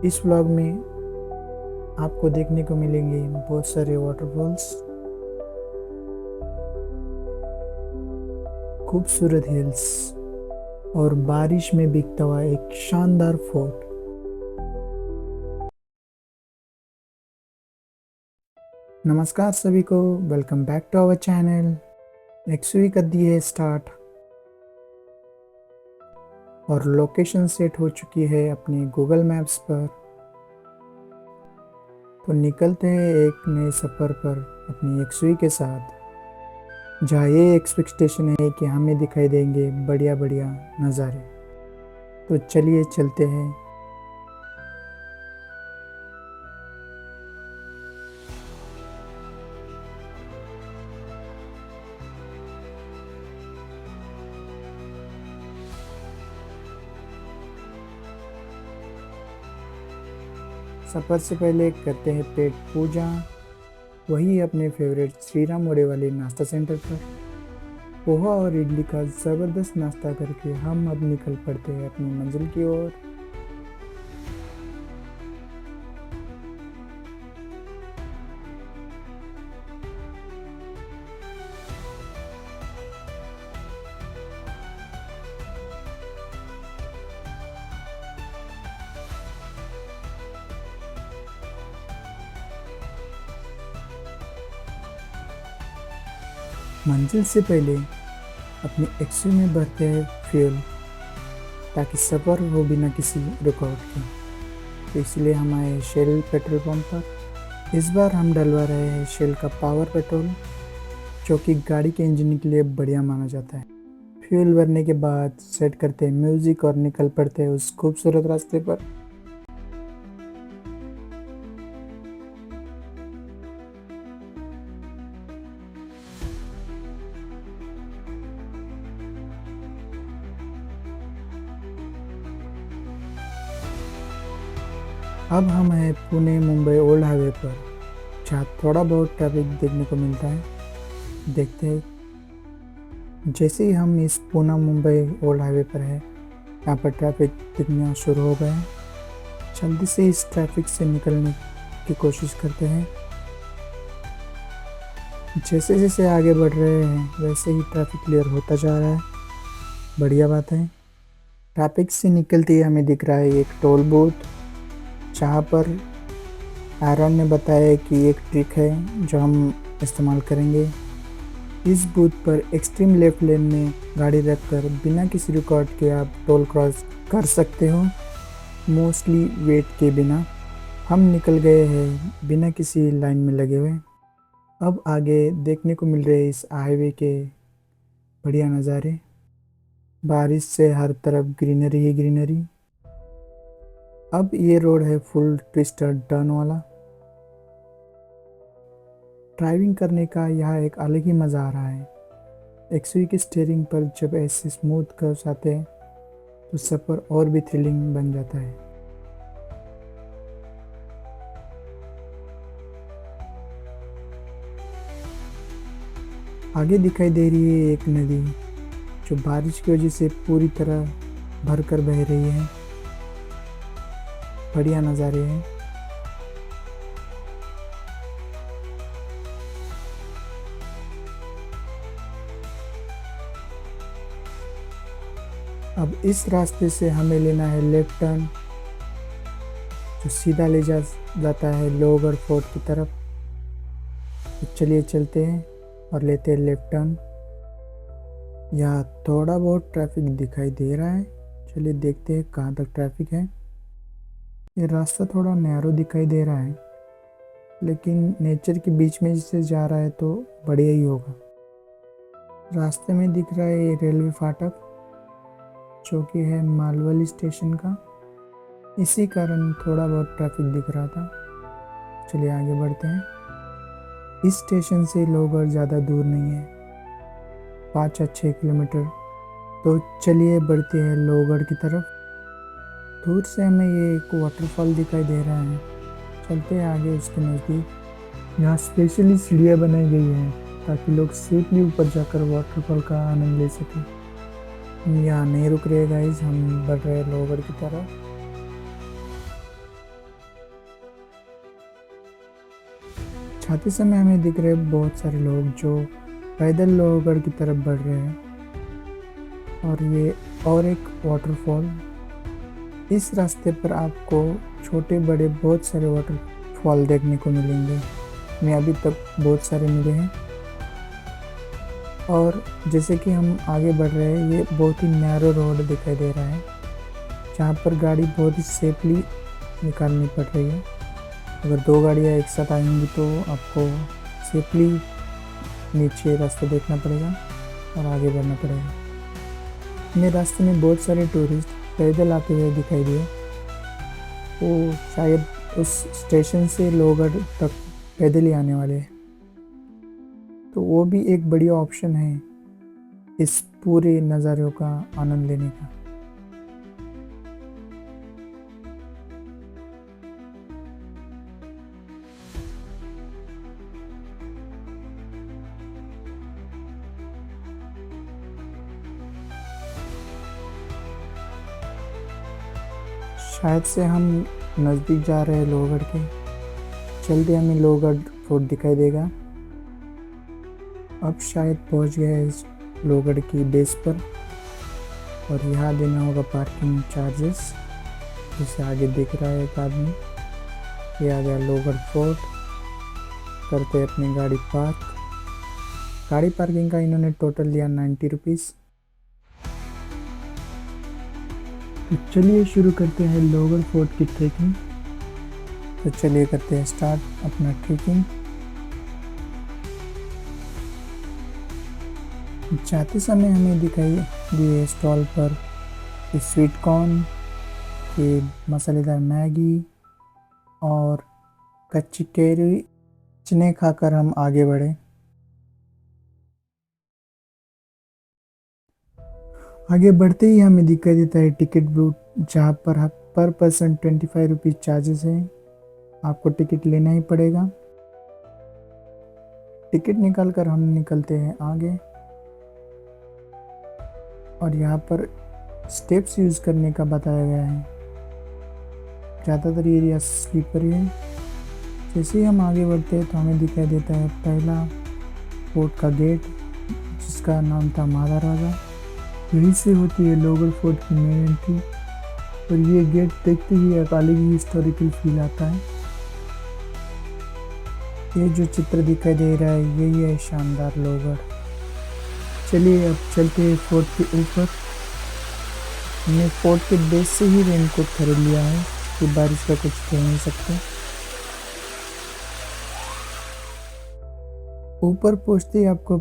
इस व्लॉग में आपको देखने को मिलेंगे बहुत सारे वाटरफॉल्स, खूबसूरत हिल्स और बारिश में भीगता हुआ एक शानदार फोर्ट। नमस्कार सभी को, welcome back to our channel. एक्सवी कर दी है स्टार्ट और लोकेशन सेट हो चुकी है अपने गूगल मैप्स पर। तो निकलते हैं एक नए सफ़र पर अपनी एक्सवी के साथ, जहाँ ये एक्सपेक्टेशन है कि हमें दिखाई देंगे बढ़िया बढ़िया नज़ारे। तो चलिए चलते हैं। सफ़र से पहले करते हैं पेट पूजा, वही अपने फेवरेट श्री राम मोड़े वाले नाश्ता सेंटर पर। पोहा और इडली का ज़बरदस्त नाश्ता करके हम अब निकल पड़ते हैं अपनी मंजिल की ओर। मंजिल से पहले अपनी एक्सवी में भरते हैं फ्यूल, ताकि सफ़र हो बिना किसी रुकावट के। तो इसलिए हम आए शेल पेट्रोल पंप पर। इस बार हम डलवा रहे हैं शेल का पावर पेट्रोल, जो कि गाड़ी के इंजन के लिए बढ़िया माना जाता है। फ्यूल भरने के बाद सेट करते हैं म्यूज़िक और निकल पड़ते हैं उस खूबसूरत रास्ते पर। अब हम हैं पुणे मुंबई ओल्ड हाईवे पर, जहाँ थोड़ा बहुत ट्रैफिक देखने को मिलता है। देखते हैं जैसे ही हम इस पुणे मुंबई ओल्ड हाईवे पर है, यहाँ पर ट्रैफिक दिखना शुरू हो गया है। जल्दी से इस ट्रैफिक से निकलने की कोशिश करते हैं। जैसे जैसे आगे बढ़ रहे हैं वैसे ही ट्रैफिक क्लियर होता जा रहा है। बढ़िया बात है। ट्रैफिक से निकलते ही हमें दिख रहा है एक टोल बूथ, जहाँ पर एरन ने बताया कि एक ट्रिक है जो हम इस्तेमाल करेंगे। इस बूथ पर एक्सट्रीम लेफ्ट लेन में गाड़ी रखकर बिना किसी रुकावट के आप टोल क्रॉस कर सकते हो, मोस्टली वेट के बिना। हम निकल गए हैं बिना किसी लाइन में लगे हुए। अब आगे देखने को मिल रहे इस हाईवे के बढ़िया नज़ारे। बारिश से हर तरफ ग्रीनरी ही ग्रीनरी। अब ये रोड है फुल ट्विस्टर टर्न वाला। ड्राइविंग करने का यहाँ एक अलग ही मज़ा आ रहा है। एक्सवी की स्टीयरिंग पर जब ऐसे स्मूथ कर्व्स आते हैं तो सफ़र और भी थ्रिलिंग बन जाता है। आगे दिखाई दे रही है एक नदी, जो बारिश की वजह से पूरी तरह भरकर बह रही है। बढ़िया नज़ारे हैं। अब इस रास्ते से हमें लेना है लेफ्ट टर्न, जो सीधा ले जाता है लोहगढ़ फोर्ट की तरफ। तो चलिए चलते हैं और लेते हैं लेफ्ट टर्न। यहाँ थोड़ा बहुत ट्रैफिक दिखाई दे रहा है। चलिए देखते हैं कहाँ तक ट्रैफिक है। ये रास्ता थोड़ा नैरो दिखाई दे रहा है, लेकिन नेचर के बीच में से जा रहा है तो बढ़िया ही होगा। रास्ते में दिख रहा है ये रेलवे फाटक, जो कि है मालवली स्टेशन का। इसी कारण थोड़ा बहुत ट्रैफिक दिख रहा था। चलिए आगे बढ़ते हैं। इस स्टेशन से लोहगढ़ ज़्यादा दूर नहीं है, 5 या 6 किलोमीटर। तो चलिए बढ़ते हैं लोहगढ़ की तरफ। दूर से हमें ये एक वाटरफॉल दिखाई दे रहा है। चलते हैं आगे उसके नज़दीक। यहाँ स्पेशली सीढ़ियाँ बनाई गई हैं ताकि लोग सेफली ऊपर जाकर वाटरफॉल का आनंद ले सकें। यहाँ नहीं रुक रहे गाइस, हम बढ़ रहे हैं लोहगढ़ की तरफ। जाते समय हमें दिख रहे बहुत सारे लोग जो पैदल लोहगढ़ की तरफ बढ़ रहे हैं। और ये और एक वाटरफॉल। इस रास्ते पर आपको छोटे बड़े बहुत सारे वाटरफॉल देखने को मिलेंगे। मैं अभी तक बहुत सारे मिले हैं। और जैसे कि हम आगे बढ़ रहे हैं, ये बहुत ही नैरो रोड दिखाई दे रहा है जहाँ पर गाड़ी बहुत ही सेफली निकालनी पड़ रही है। अगर दो गाड़ियाँ एक साथ आएंगी तो आपको सेफली नीचे रास्ता देखना पड़ेगा और आगे बढ़ना पड़ेगा। हमें रास्ते में बहुत सारे टूरिस्ट पैदल आते हुए दिखाई दिए। वो शायद उस स्टेशन से लोहगढ़ तक पैदल ही आने वाले हैं, तो वो भी एक बढ़िया ऑप्शन है इस पूरे नज़ारों का आनंद लेने का। शायद से हम नज़दीक जा रहे हैं लोहगढ़ के। जल्दी हमें लोहगढ़ फोर्ट दिखाई देगा। अब शायद पहुंच गए हैं इस लोहगढ़ की बेस पर और यहाँ देना होगा पार्किंग चार्जेस। जैसे आगे दिख रहा है एक आदमी, ये आ गया लोहगढ़ फोर्ट। करते अपनी गाड़ी पार्क। गाड़ी पार्किंग का इन्होंने टोटल लिया 90 रुपीज़। तो चलिए शुरू करते हैं लोहगढ़ फोर्ट की ट्रेकिंग। तो चलिए करते हैं स्टार्ट अपना ट्रेकिंग। जाते समय हमें दिखाई दिए स्टॉल पर ये स्वीट कॉर्न, ये मसालेदार मैगी और कच्ची कैरी। जिन्हें खाकर हम आगे बढ़े। आगे बढ़ते ही हमें दिखाई देता है टिकट बूथ, जहाँ पर पर्सन 25 रुपीज़ चार्जेस है। आपको टिकट लेना ही पड़ेगा। टिकट निकाल कर हम निकलते हैं आगे। और यहाँ पर स्टेप्स यूज़ करने का बताया गया है। ज़्यादातर एरिया स्लीपर है। जैसे ही हम आगे बढ़ते हैं तो हमें दिखाई देता है पहला फोर्ट का गेट, जिसका नाम था महाराजा। यहीं से होती है लोहगढ़ फोर्ट की मेन एंट्री। और ये गेट देखते ही एक अलग ही हिस्टोरिकल फील आता है। ये जो चित्र दिखाई दे रहा है यही है शानदार लोहगढ़। चलिए अब चलते हैं फोर्ट के ऊपर। हमने फोर्ट के बेस से ही रेनकोट खरीद लिया है कि बारिश का कुछ कह नहीं सकते। ऊपर पहुंचते ही आपको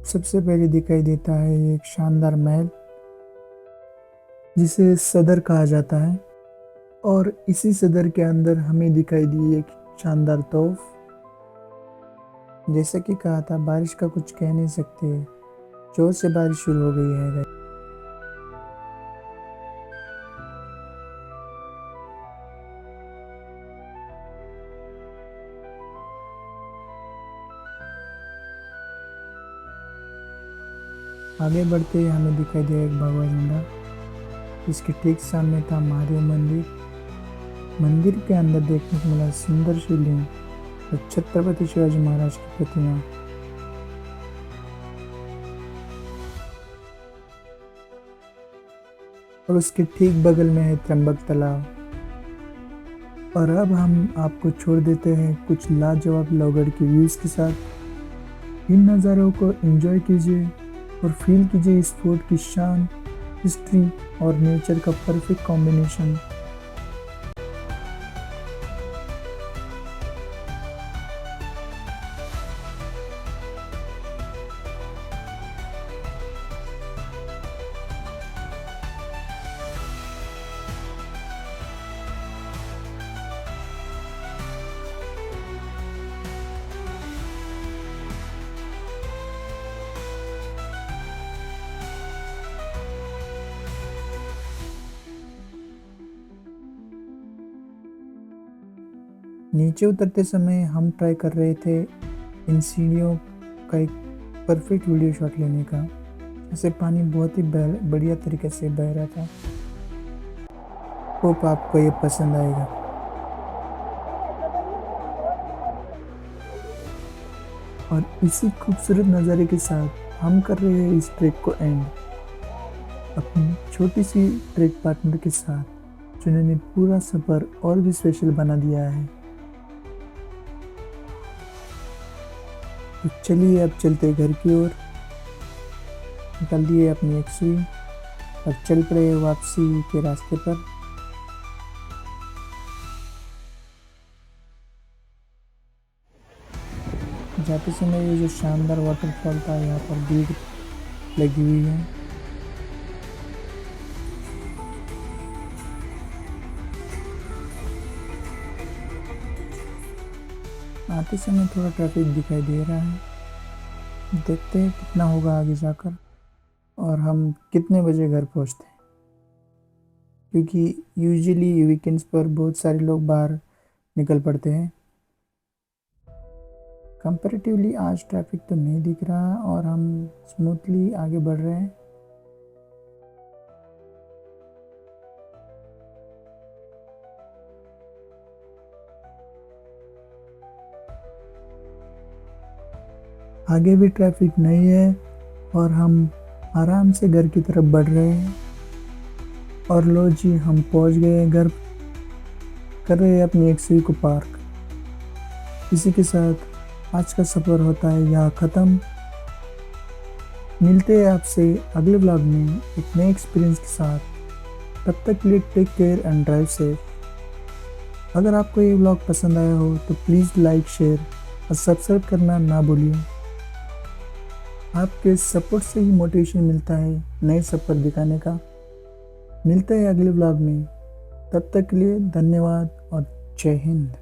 सबसे पहले दिखाई देता है एक शानदार महल, जिसे सदर कहा जाता है। और इसी सदर के अंदर हमें दिखाई दी एक शानदार तोफ। जैसा कि कहा था, बारिश का कुछ कह नहीं सकते, जोर से बारिश शुरू हो गई है। आगे बढ़ते ही हमें दिखाई दिया एक भगवा झंडा। इसके ठीक सामने था महादेव मंदिर। मंदिर के अंदर देखने को मिला सुंदर शिवलिंग और छत्रपति शिवाजी महाराज की प्रतिमा। और उसके ठीक बगल में है त्र्यंबक तालाब। और अब हम आपको छोड़ देते हैं कुछ लाजवाब लोहगढ़ के व्यूज के साथ। इन नज़ारों को एंजॉय कीजिए और फील कीजिए इस फोर्ट की शान, हिस्ट्री और नेचर का परफेक्ट कॉम्बिनेशन। नीचे उतरते समय हम ट्राई कर रहे थे इन सीढ़ियों का एक परफेक्ट वीडियो शॉट लेने का। जैसे पानी बहुत ही बढ़िया तरीके से बह रहा था। होप आपको ये पसंद आएगा। और इसी खूबसूरत नज़ारे के साथ हम कर रहे हैं इस ट्रैक को एंड अपनी छोटी सी ट्रैक पार्टनर के साथ जिन्होंने पूरा सफ़र और भी स्पेशल बना दिया है। तो चलिए अब चलते हैं घर की ओर। निकाल दिए अपनी एक सुई और चल पड़े वापसी के रास्ते पर। जाते समय ये जो शानदार वाटरफॉल था, यहाँ पर भीड़ लगी हुई है। आते समय थोड़ा ट्रैफिक दिखाई दे रहा है, देखते हैं कितना होगा आगे जाकर और हम कितने बजे घर पहुँचते हैं, क्योंकि यूजुअली वीकेंड्स पर बहुत सारे लोग बाहर निकल पड़ते हैं। कंपैरेटिवली आज ट्रैफिक तो नहीं दिख रहा और हम स्मूथली आगे बढ़ रहे हैं। आगे भी ट्रैफिक नहीं है और हम आराम से घर की तरफ बढ़ रहे हैं। और लो जी, हम पहुंच गए हैं घर। कर रहे हैं अपनी एक्सवी को पार्क। इसी के साथ आज का सफ़र होता है यहाँ ख़त्म। मिलते हैं आपसे अगले व्लॉग में एक नए एक्सपीरियंस के साथ। तब तक के लिए take care and drive safe. अगर आपको ये व्लॉग पसंद आया हो तो प्लीज़ लाइक, शेयर और सब्सक्राइब करना ना भूलिए। आपके सपोर्ट से ही मोटिवेशन मिलता है नए सफ़र दिखाने का। मिलते हैं अगले व्लॉग में। तब तक के लिए धन्यवाद और जय हिंद।